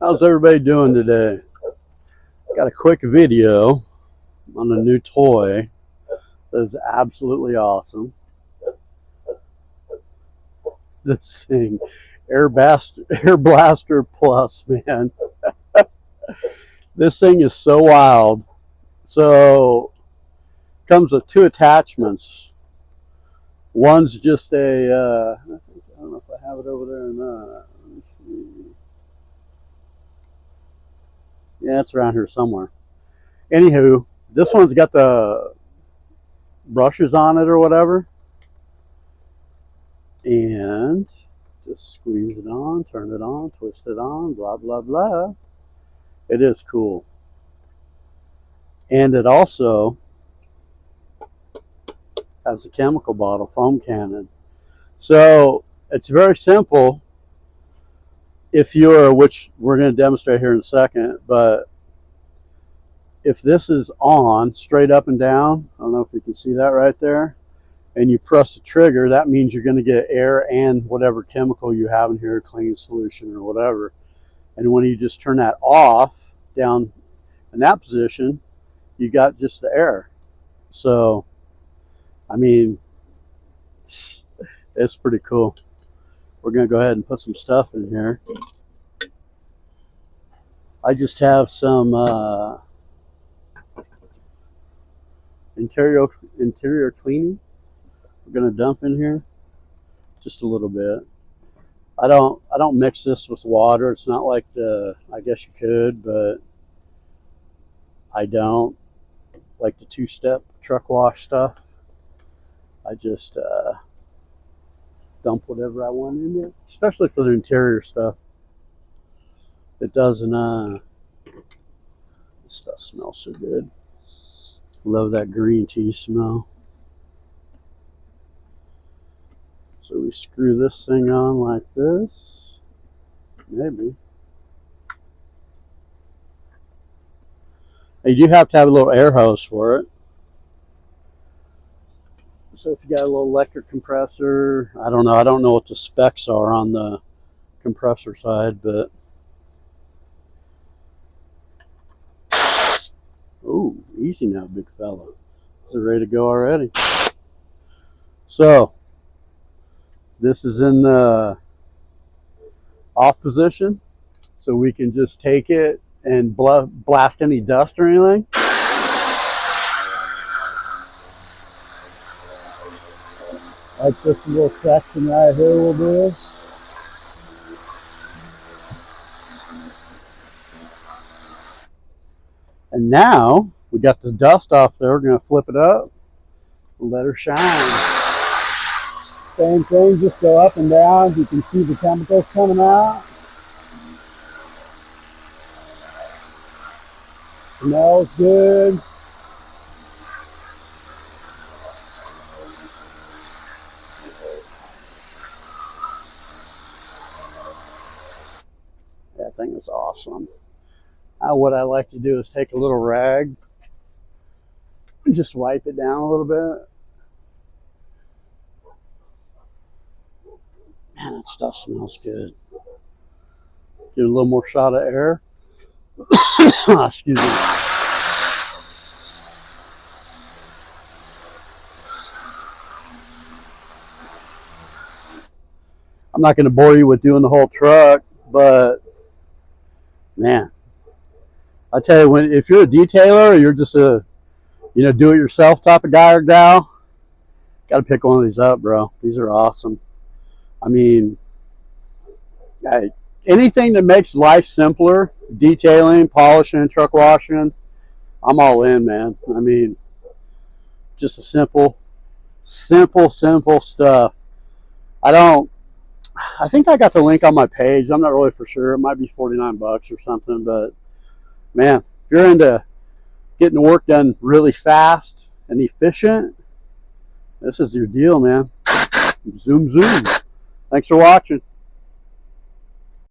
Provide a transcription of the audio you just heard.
How's everybody doing today? Got a quick video on a new toy that is absolutely awesome. This thing, Air Blaster Plus, man. This thing is so wild. So, comes with two attachments. One's just a, I don't know if I have it over there or not. Let me see. Yeah, it's around here somewhere. Anywho, this one's got the brushes on it or whatever. And just squeeze it on, turn it on, twist it on, blah, blah, blah. It is cool. And it also has a chemical bottle, foam cannon. So it's very simple. If you're, which we're going to demonstrate here in a second, but if this is on straight up and down, I don't know if you can see that right there, and you press the trigger, that means you're going to get air and whatever chemical you have in here, clean solution or whatever. And when you just turn that off down in that position, you got just the air. So, I mean, it's pretty cool. We're going to go ahead and put some stuff in here. I just have some interior cleaning. We're going to dump in here just a little bit. I don't mix this with water. It's not like I guess you could, but I don't like the two-step truck wash stuff. I just dump whatever I want in there, especially for the interior stuff. It doesn't, this stuff smells so good. Love that green tea smell. So we screw this thing on like this, maybe. And you do have to have a little air hose for it. So if you got a little electric compressor, I don't know what the specs are on the compressor side, but ooh, easy now, big fella. Is it ready to go already? So this is in the off position, so we can just take it and blast any dust or anything. Like this little section right here will do. And now we got the dust off there. We're going to flip it up and let her shine. Same thing, just go up and down. You can see the chemicals coming out. Smells good. That thing is awesome. What I like to do is take a little rag and just wipe it down a little bit. Man, that stuff smells good. Get a little more shot of air. Excuse me. I'm not going to bore you with doing the whole truck, but man, I tell you, if you're a detailer or you're just a do-it-yourself type of guy or gal, got to pick one of these up, bro. These are awesome. I mean, anything that makes life simpler, detailing, polishing, truck washing, I'm all in, man. I mean, just a simple stuff. I think I got the link on my page. I'm not really for sure. It might be 49 bucks or something, but man, if you're into getting the work done really fast and efficient, this is your deal, man. Zoom, zoom. Thanks for watching.